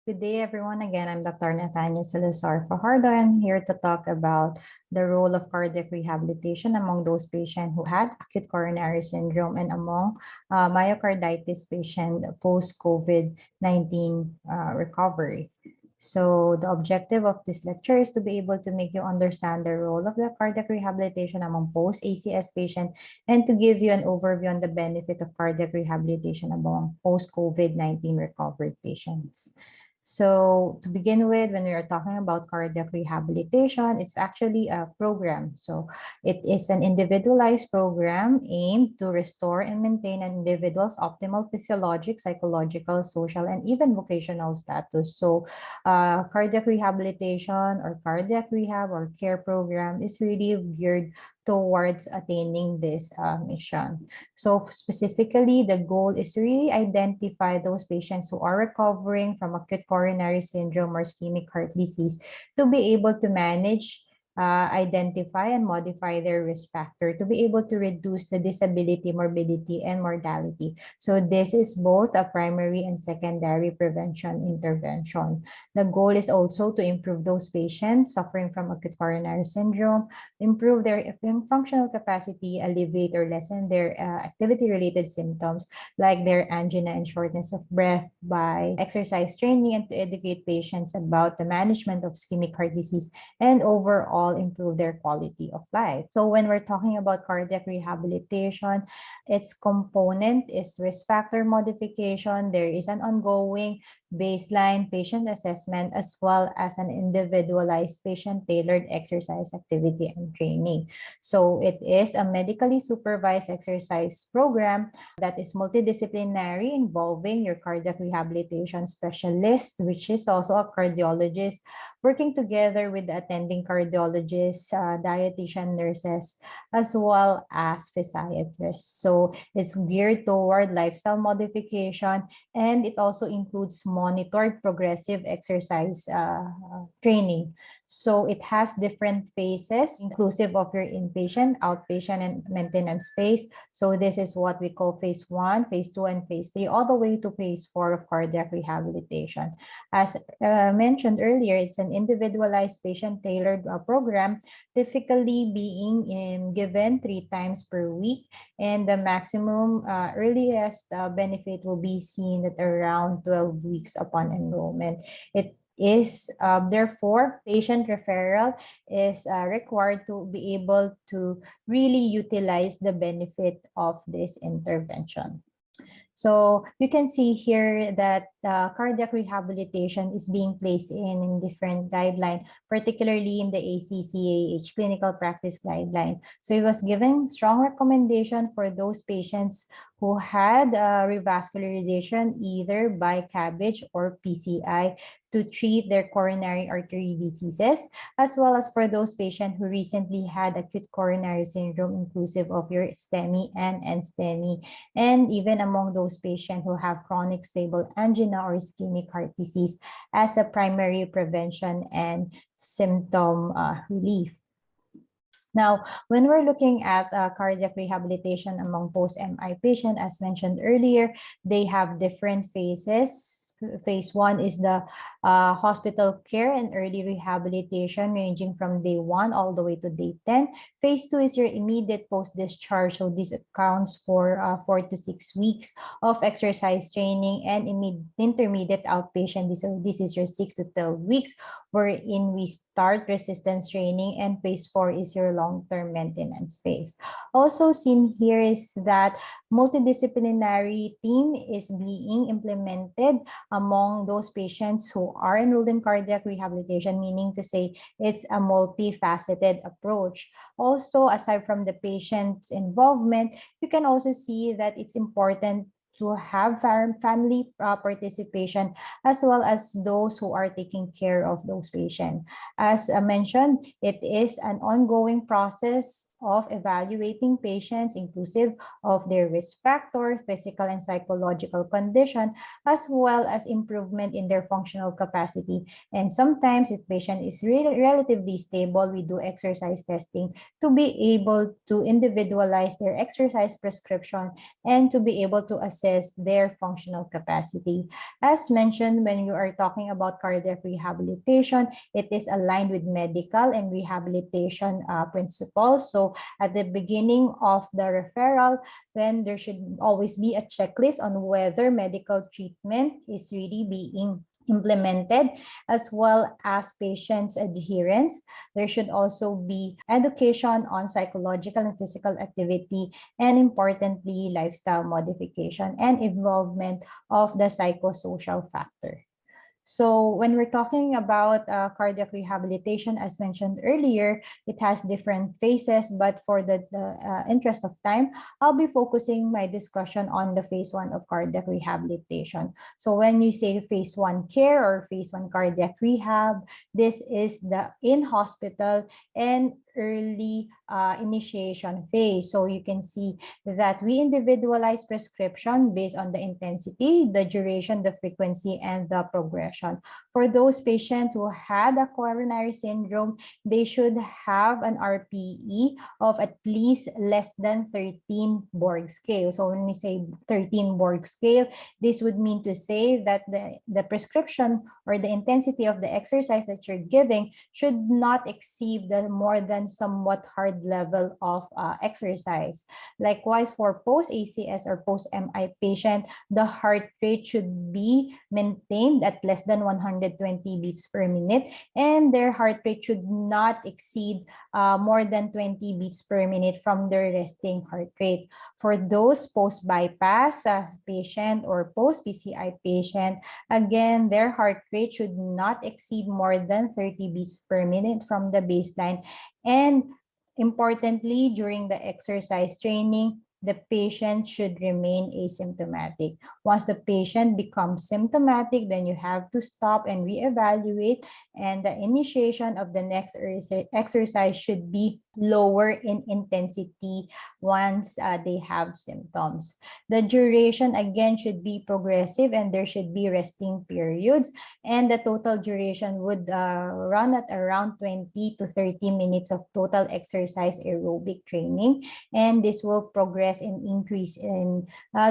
Good day, everyone. Again, I'm Dr. Nathania Fajardo. I'm here to talk about the role of cardiac rehabilitation among those patients who had acute coronary syndrome and among myocarditis patient post-COVID-19 recovery. So the objective of this lecture is to be able to make you understand the role of the cardiac rehabilitation among post-ACS patients and to give you an overview on the benefit of cardiac rehabilitation among post-COVID-19 recovered patients. So to begin with, when we are talking about cardiac rehabilitation, it's actually a program. So it is an individualized program aimed to restore and maintain an individual's optimal physiologic, psychological, social, and even vocational status. So cardiac rehabilitation or cardiac rehab or care program is really geared towards attaining this mission. So specifically, the goal is to really identify those patients who are recovering from acute coronary syndrome or ischemic heart disease to be able to manage, identify and modify their risk factor to be able to reduce the disability, morbidity, and mortality. So this is both a primary and secondary prevention intervention. The goal is also to improve those patients suffering from acute coronary syndrome, improve their functional capacity, alleviate or lessen their activity-related symptoms like their angina and shortness of breath by exercise training, and to educate patients about the management of ischemic heart disease and overall improve their quality of life. So when we're talking about cardiac rehabilitation, its component is risk factor modification. There is an ongoing baseline patient assessment as well as an individualized patient-tailored exercise activity and training. So it is a medically supervised exercise program that is multidisciplinary involving your cardiac rehabilitation specialist, which is also a cardiologist, working together with the attending cardiologists, dietitian nurses, as well as physiatrists. So it's geared toward lifestyle modification, and it also includes monitored progressive exercise training. So it has different phases, inclusive of your inpatient, outpatient, and maintenance phase. So this is what we call phase 1, phase 2, and phase 3, all the way to phase 4 of cardiac rehabilitation. As mentioned earlier, it's an individualized patient-tailored program, typically being given 3 times per week, and the maximum earliest benefit will be seen at around 12 weeks upon enrollment. It is therefore patient referral is required to be able to really utilize the benefit of this intervention. So you can see here that cardiac rehabilitation is being placed in different guidelines, particularly in the ACCAH clinical practice guideline. So it was given strong recommendation for those patients who had revascularization either by CABG or PCI to treat their coronary artery diseases, as well as for those patients who recently had acute coronary syndrome, inclusive of your STEMI and NSTEMI, and even among those patients who have chronic stable angina or ischemic heart disease as a primary prevention and symptom relief. Now, when we're looking at cardiac rehabilitation among post-MI patients, as mentioned earlier, they have different phases. Phase 1 is the hospital care and early rehabilitation ranging from day 1 all the way to day 10. Phase 2 is your immediate post-discharge. So this accounts for 4 to 6 weeks of exercise training, and intermediate outpatient. This is your 6 to 12 weeks wherein we start resistance training, and phase 4 is your long-term maintenance phase. Also seen here is that multidisciplinary team is being implemented among those patients who are enrolled in cardiac rehabilitation, meaning to say it's a multifaceted approach. Also, aside from the patient's involvement, you can also see that it's important to have family participation, as well as those who are taking care of those patients. As mentioned, it is an ongoing process of evaluating patients inclusive of their risk factor, physical and psychological condition, as well as improvement in their functional capacity. And sometimes if patient is relatively stable, we do exercise testing to be able to individualize their exercise prescription and to be able to assess their functional capacity. As mentioned, when you are talking about cardiac rehabilitation, it is aligned with medical and rehabilitation principles. So at the beginning of the referral, then there should always be a checklist on whether medical treatment is really being implemented, as well as patients' adherence. There should also be education on psychological and physical activity, and importantly, lifestyle modification and involvement of the psychosocial factor. So when we're talking about cardiac rehabilitation, as mentioned earlier, it has different phases, but for the interest of time, I'll be focusing my discussion on the phase 1 of cardiac rehabilitation. So when you say phase 1 care or phase 1 cardiac rehab, this is the in-hospital and early initiation phase. So you can see that we individualize prescription based on the intensity, the duration, the frequency, and the progression. For those patients who had a coronary syndrome, they should have an RPE of at least less than 13 Borg scale. So when we say 13 Borg scale, this would mean to say that the prescription or the intensity of the exercise that you're giving should not exceed the more than somewhat hard level of exercise. Likewise, for post-ACS or post-MI patient, the heart rate should be maintained at less than 120 beats per minute, and their heart rate should not exceed more than 20 beats per minute from their resting heart rate. For those post-bypass patient or post-PCI patient, again, their heart rate should not exceed more than 30 beats per minute from the baseline. And importantly, during the exercise training, the patient should remain asymptomatic. Once the patient becomes symptomatic, then you have to stop and reevaluate, and the initiation of the next exercise should be lower in intensity once they have symptoms. The duration, again, should be progressive, and there should be resting periods, and the total duration would run at around 20 to 30 minutes of total exercise aerobic training, and this will progress and increase in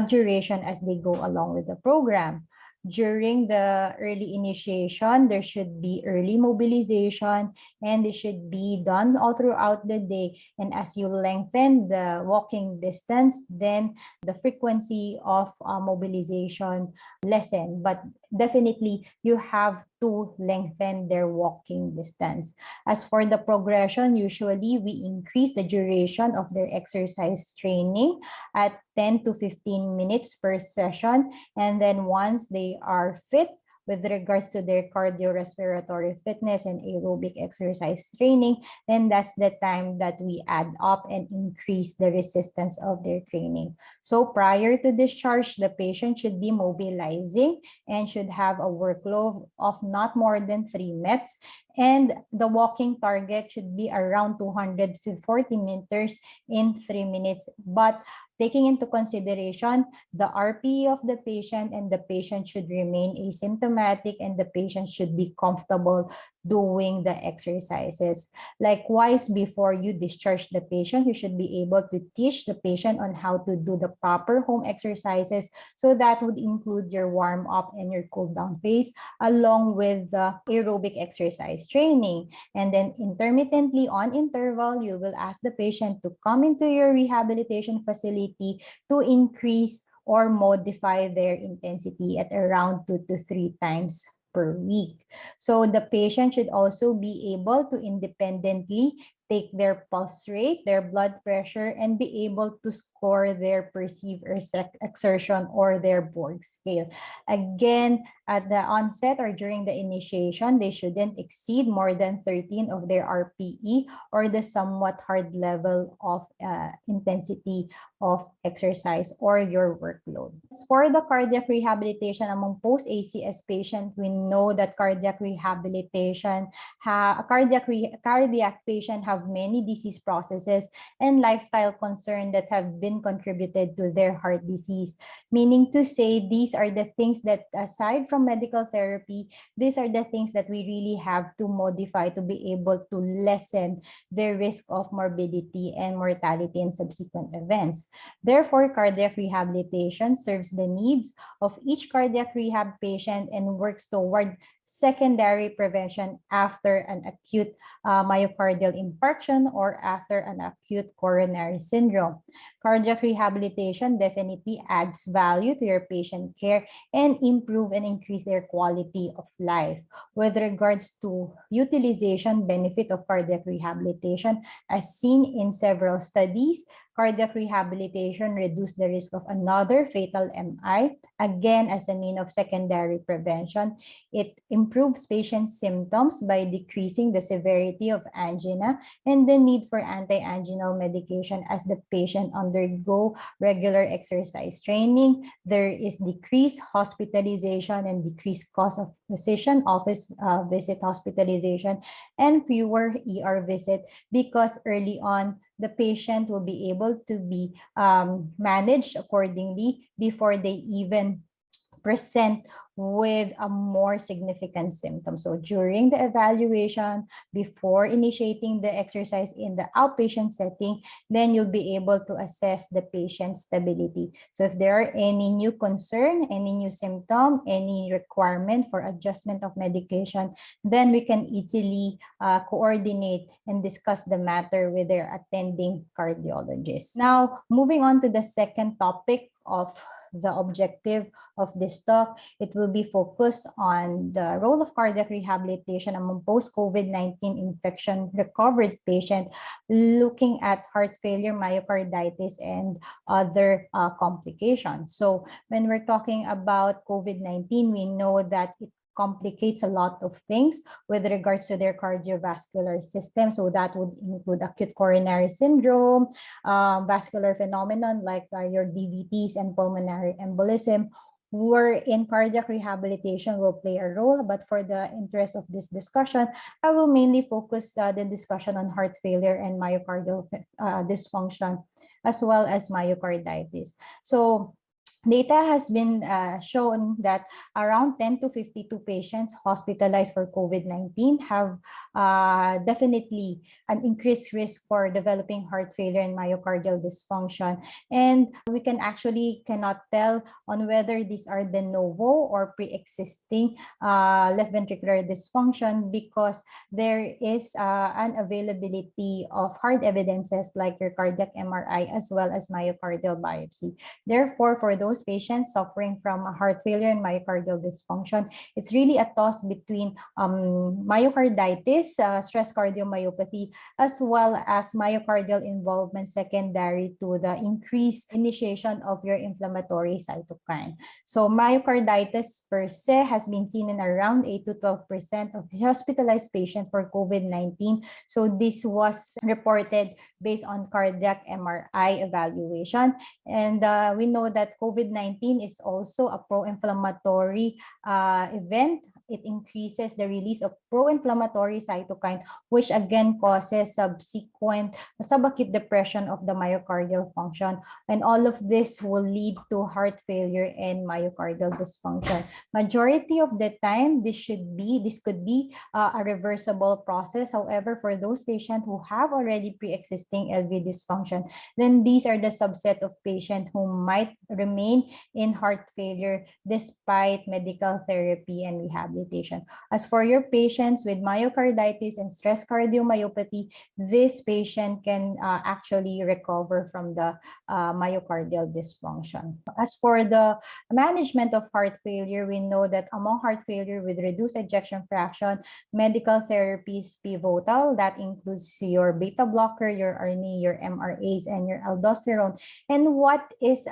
duration as they go along with the program. During the early initiation, there should be early mobilization, and it should be done all throughout the day. And as you lengthen the walking distance, then the frequency of mobilization lessen. But definitely, you have to lengthen their walking distance. As for the progression, usually we increase the duration of their exercise training at 10 to 15 minutes per session. And then once they are fit with regards to their cardiorespiratory fitness and aerobic exercise training, then that's the time that we add up and increase the resistance of their training. So prior to discharge, the patient should be mobilizing and should have a workload of not more than 3 METs. And the walking target should be around 240 meters in 3 minutes. But taking into consideration the RPE of the patient, and the patient should remain asymptomatic, and the patient should be comfortable doing the exercises. Likewise, before you discharge the patient, you should be able to teach the patient on how to do the proper home exercises. So that would include your warm up and your cool down phase, along with the aerobic exercise training. And then intermittently on interval, you will ask the patient to come into your rehabilitation facility to increase or modify their intensity at around 2 to 3 times per week. So the patient should also be able to independently take their pulse rate, their blood pressure, and be able to score their perceived exertion or their Borg scale. Again, at the onset or during the initiation, they shouldn't exceed more than 13 of their RPE or the somewhat hard level of intensity of exercise or your workload. As for the cardiac rehabilitation among post-ACS patients, we know that cardiac rehabilitation, cardiac patient have have many disease processes and lifestyle concerns that have been contributed to their heart disease. Meaning to say, these are the things that, aside from medical therapy, these are the things that we really have to modify to be able to lessen the risk of morbidity and mortality in subsequent events. Therefore, cardiac rehabilitation serves the needs of each cardiac rehab patient and works toward secondary prevention after an acute myocardial infarction or after an acute coronary syndrome. Cardiac rehabilitation definitely adds value to your patient care and improve and increase their quality of life. With regards to utilization benefit of cardiac rehabilitation, as seen in several studies, cardiac rehabilitation reduces the risk of another fatal MI, again as a mean of secondary prevention. It improves patients' symptoms by decreasing the severity of angina and the need for anti-anginal medication as the patient undergo regular exercise training. There is decreased hospitalization and decreased cost of physician office visit hospitalization and fewer ER visit, because early on the patient will be able to be managed accordingly before they even present with a more significant symptom. So during the evaluation, before initiating the exercise in the outpatient setting, then you'll be able to assess the patient's stability. So if there are any new concern, any new symptom, any requirement for adjustment of medication, then we can easily coordinate and discuss the matter with their attending cardiologist. Now, moving on to the second topic of the objective of this talk, it will be focused on the role of cardiac rehabilitation among post-COVID-19 infection recovered patients, looking at heart failure, myocarditis, and other complications. So when we're talking about COVID-19, we know that it complicates a lot of things with regards to their cardiovascular system. So that would include acute coronary syndrome, vascular phenomenon like your DVTs and pulmonary embolism, wherein cardiac rehabilitation will play a role. But for the interest of this discussion, I will mainly focus the discussion on heart failure and myocardial dysfunction, as well as myocarditis. So data has been shown that around 10 to 52 patients hospitalized for COVID-19 have definitely an increased risk for developing heart failure and myocardial dysfunction. And we cannot tell on whether these are de novo or pre-existing left ventricular dysfunction, because there is an availability of hard evidences like your cardiac MRI as well as myocardial biopsy. Therefore, for those patients suffering from heart failure and myocardial dysfunction, it's really a toss between myocarditis, stress cardiomyopathy, as well as myocardial involvement secondary to the increased initiation of your inflammatory cytokine. So myocarditis per se has been seen in around 8 to 12% of hospitalized patients for COVID-19. So this was reported based on cardiac MRI evaluation. And we know that COVID-19 is also a pro-inflammatory event. It increases the release of pro-inflammatory cytokine, which again causes subsequent subacute depression of the myocardial function. And all of this will lead to heart failure and myocardial dysfunction. Majority of the time, this could be a reversible process. However, for those patients who have already pre-existing LV dysfunction, then these are the subset of patients who might remain in heart failure despite medical therapy and rehabilitation. As for your patients with myocarditis and stress cardiomyopathy, this patient can actually recover from the myocardial dysfunction. As for the management of heart failure, we know that among heart failure with reduced ejection fraction, medical therapy is pivotal. That includes your beta blocker, your ARNI, your MRAs, and your aldosterone. And what is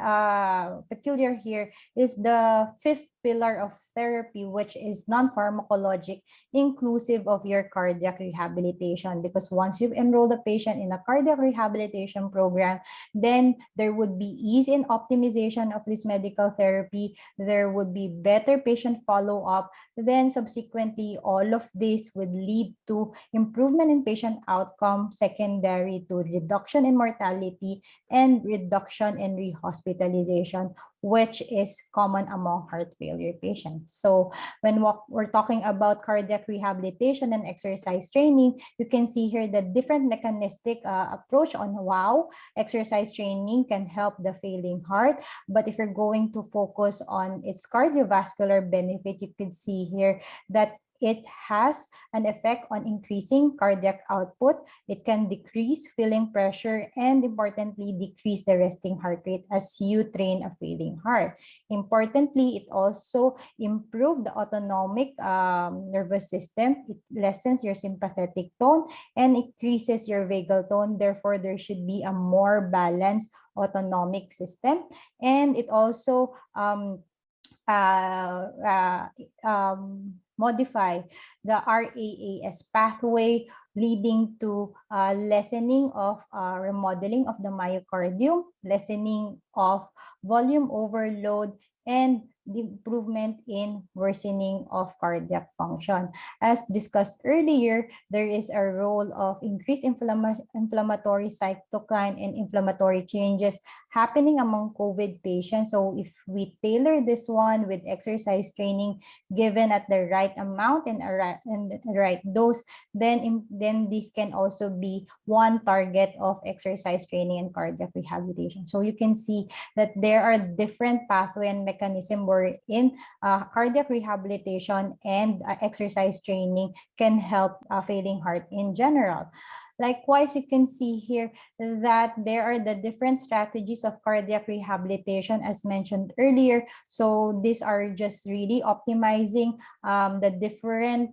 peculiar here is the fifth pillar of therapy, which is non-pharmacologic, inclusive of your cardiac rehabilitation. Because once you've enrolled a patient in a cardiac rehabilitation program, then there would be ease in optimization of this medical therapy. There would be better patient follow-up. Then subsequently, all of this would lead to improvement in patient outcome, secondary to reduction in mortality and reduction in rehospitalization, which is common among heart failure patients. So when we're talking about cardiac rehabilitation and exercise training, you can see here the different mechanistic approach on how exercise training can help the failing heart. But if you're going to focus on its cardiovascular benefit, you could see here that it has an effect on increasing cardiac output. It can decrease filling pressure and importantly, decrease the resting heart rate as you train a failing heart. Importantly, it also improves the autonomic nervous system. It lessens your sympathetic tone and increases your vagal tone. Therefore, there should be a more balanced autonomic system. And it also modify the RAAS pathway, leading to lessening of remodeling of the myocardium, lessening of volume overload, and the improvement in worsening of cardiac function. As discussed earlier, there is a role of increased inflammatory cytokine and inflammatory changes happening among COVID patients. So if we tailor this one with exercise training given at the right amount and the right dose, then this can also be one target of exercise training and cardiac rehabilitation. So you can see that there are different pathway and mechanism wherein cardiac rehabilitation and exercise training can help failing heart in general. Likewise, you can see here that there are the different strategies of cardiac rehabilitation as mentioned earlier. So these are just really optimizing the different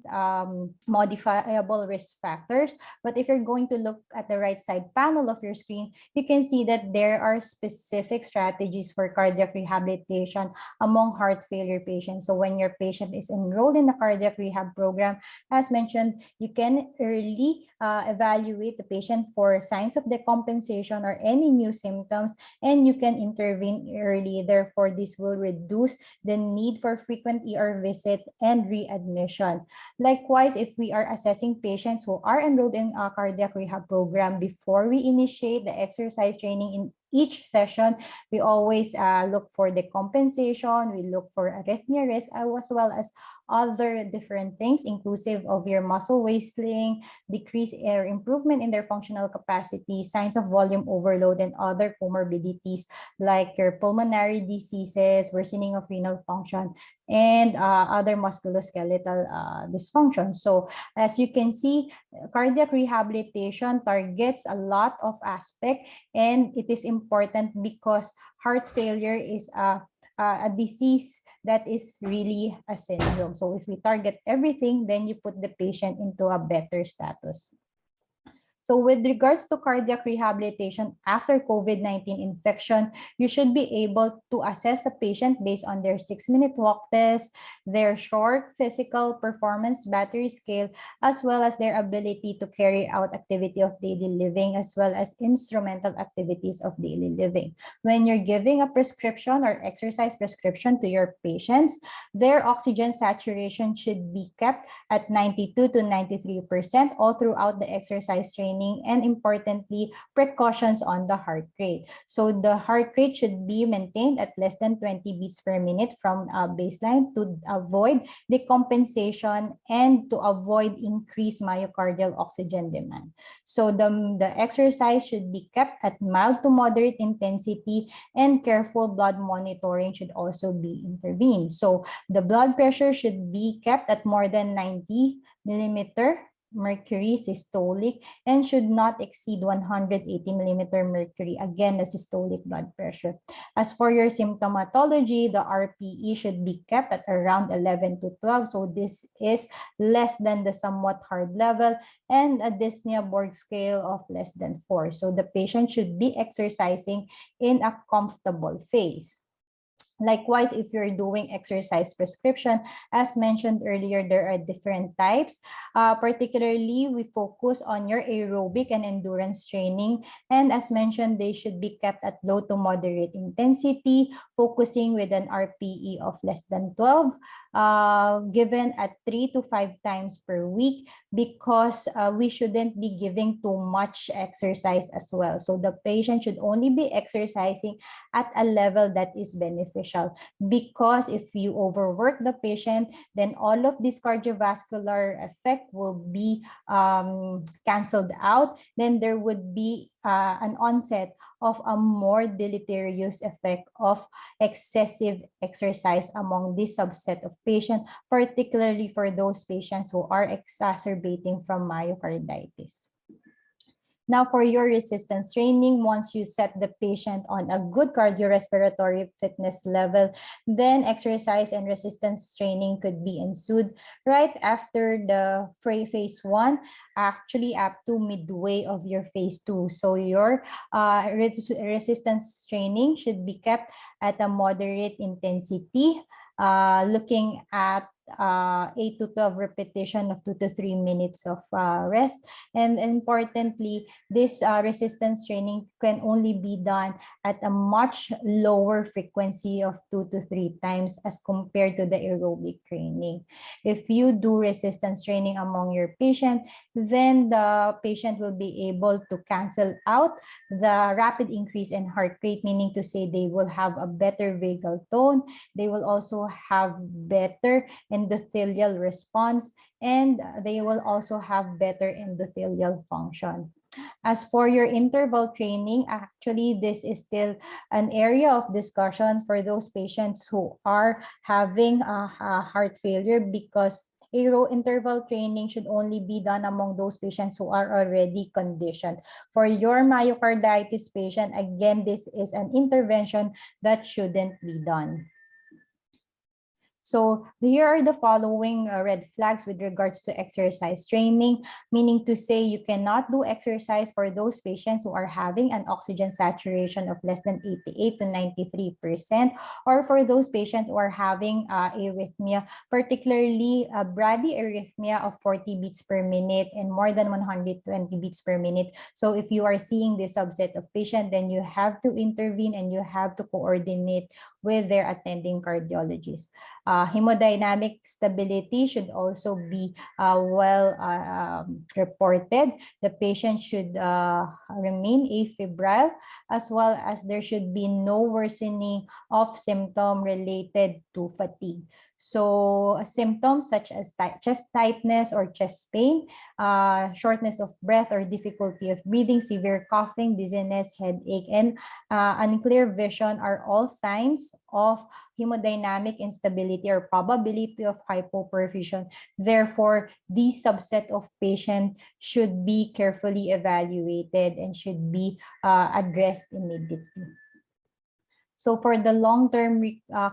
modifiable risk factors. But if you're going to look at the right side panel of your screen, you can see that there are specific strategies for cardiac rehabilitation among heart failure patients. So when your patient is enrolled in the cardiac rehab program, as mentioned, you can early evaluate the patient for signs of decompensation or any new symptoms, and you can intervene early. Therefore, this will reduce the need for frequent ER visit and readmission. Likewise, if we are assessing patients who are enrolled in a cardiac rehab program before we initiate the exercise training in each session, we always look for decompensation, we look for arrhythmia risk, as well as other different things, inclusive of your muscle wasting, decrease or improvement in their functional capacity, signs of volume overload, and other comorbidities like your pulmonary diseases, worsening of renal function, and other musculoskeletal dysfunction. So as you can see, cardiac rehabilitation targets a lot of aspects, and it is important because heart failure is a disease that is really a syndrome. So if we target everything, then you put the patient into a better status. So with regards to cardiac rehabilitation after COVID-19 infection, you should be able to assess a patient based on their 6-minute walk test, their short physical performance battery scale, as well as their ability to carry out activity of daily living, as well as instrumental activities of daily living. When you're giving a prescription or exercise prescription to your patients, their oxygen saturation should be kept at 92 to 93% all throughout the exercise training, and importantly, precautions on the heart rate. So the heart rate should be maintained at less than 20 beats per minute from baseline to avoid decompensation and to avoid increased myocardial oxygen demand. So the exercise should be kept at mild to moderate intensity, and careful blood monitoring should also be intervened. So the blood pressure should be kept at more than 90 millimeter mercury systolic and should not exceed 180 millimeter mercury, again the systolic blood pressure. As for your symptomatology, the RPE should be kept at around 11 to 12, so this is less than the somewhat hard level, and a dyspnea-Borg scale of less than 4. So the patient should be exercising in a comfortable phase. Likewise, if you're doing exercise prescription, as mentioned earlier, there are different types. Particularly, we focus on your aerobic and endurance training. And as mentioned, they should be kept at low to moderate intensity, focusing with an RPE of less than 12, given at 3 to 5 times per week, because we shouldn't be giving too much exercise as well. So the patient should only be exercising at a level that is beneficial, because if you overwork the patient, then all of this cardiovascular effect will be canceled out. Then there would be an onset of a more deleterious effect of excessive exercise among this subset of patients, particularly for those patients who are exacerbating from myocarditis. Now, for your resistance training, once you set the patient on a good cardiorespiratory fitness level, then exercise and resistance training could be ensued right after the phase 1, actually up to midway of your phase 2. So your resistance training should be kept at a moderate intensity, looking at 8 to 12 repetition of 2 to 3 minutes of rest. And importantly, this resistance training can only be done at a much lower frequency of 2 to 3 times as compared to the aerobic training. If you do resistance training among your patient, then the patient will be able to cancel out the rapid increase in heart rate, meaning to say they will have a better vagal tone, they will also have better endothelial response, and they will also have better endothelial function. As for your interval training, actually, this is still an area of discussion for those patients who are having a heart failure, because interval training should only be done among those patients who are already conditioned. For your myocarditis patient, again, this is an intervention that shouldn't be done. So here are the following red flags with regards to exercise training, meaning to say you cannot do exercise for those patients who are having an oxygen saturation of less than 88 to 93%, or for those patients who are having arrhythmia, particularly bradyarrhythmia of 40 beats per minute and more than 120 beats per minute. So if you are seeing this subset of patient, then you have to intervene and you have to coordinate with their attending cardiologist. Hemodynamic stability should also be reported. The patient should remain afebrile, as well as there should be no worsening of symptom related to fatigue. So symptoms such as chest tightness or chest pain, shortness of breath or difficulty of breathing, severe coughing, dizziness, headache, and unclear vision are all signs of hemodynamic instability or probability of hypoperfusion. Therefore, these subset of patients should be carefully evaluated and should be addressed immediately. So for the long-term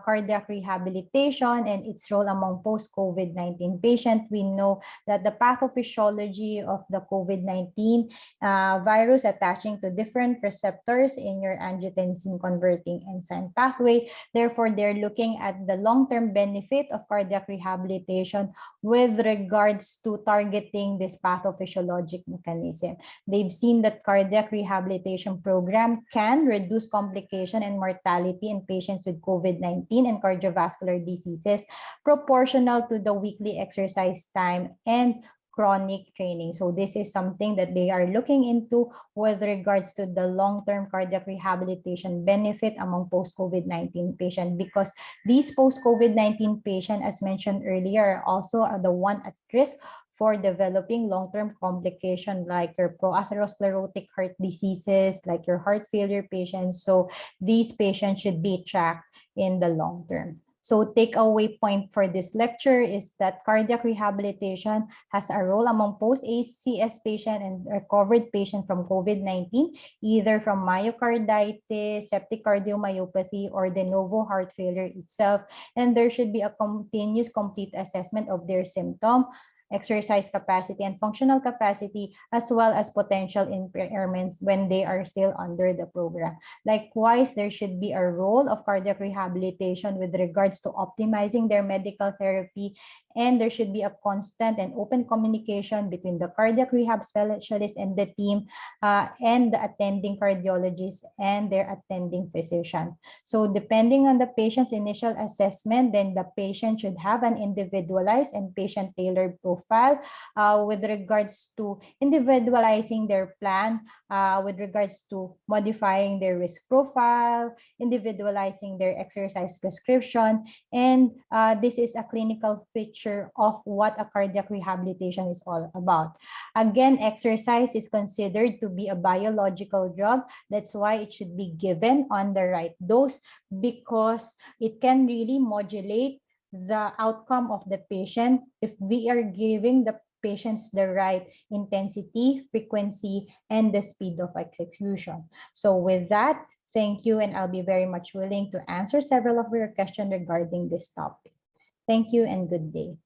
cardiac rehabilitation and its role among post-COVID-19 patients, we know that the pathophysiology of the COVID-19 virus attaching to different receptors in your angiotensin-converting enzyme pathway. Therefore, they're looking at the long-term benefit of cardiac rehabilitation with regards to targeting this pathophysiologic mechanism. They've seen that cardiac rehabilitation program can reduce complication and mortality in patients with COVID-19 and cardiovascular diseases proportional to the weekly exercise time and chronic training. So this is something that they are looking into with regards to the long-term cardiac rehabilitation benefit among post-COVID-19 patients, because these post-COVID-19 patients, as mentioned earlier, are also the one at risk for developing long-term complications like your proatherosclerotic heart diseases, like your heart failure patients. So these patients should be tracked in the long term. So takeaway point for this lecture is that cardiac rehabilitation has a role among post-ACS patient and recovered patient from COVID-19, either from myocarditis, septic cardiomyopathy, or de novo heart failure itself. And there should be a continuous complete assessment of their symptom exercise capacity and functional capacity, as well as potential impairments when they are still under the program. Likewise, there should be a role of cardiac rehabilitation with regards to optimizing their medical therapy, and there should be a constant and open communication between the cardiac rehab specialist and the team, and the attending cardiologist and their attending physician. So depending on the patient's initial assessment, then the patient should have an individualized and patient-tailored profile with regards to individualizing their plan, with regards to modifying their risk profile, individualizing their exercise prescription, and this is a clinical feature of what a cardiac rehabilitation is all about. Again, exercise is considered to be a biological drug. That's why it should be given on the right dose, because it can really modulate the outcome of the patient if we are giving the patients the right intensity, frequency, and the speed of execution. So with that, thank you, and I'll be very much willing to answer several of your questions regarding this topic. Thank you and good day.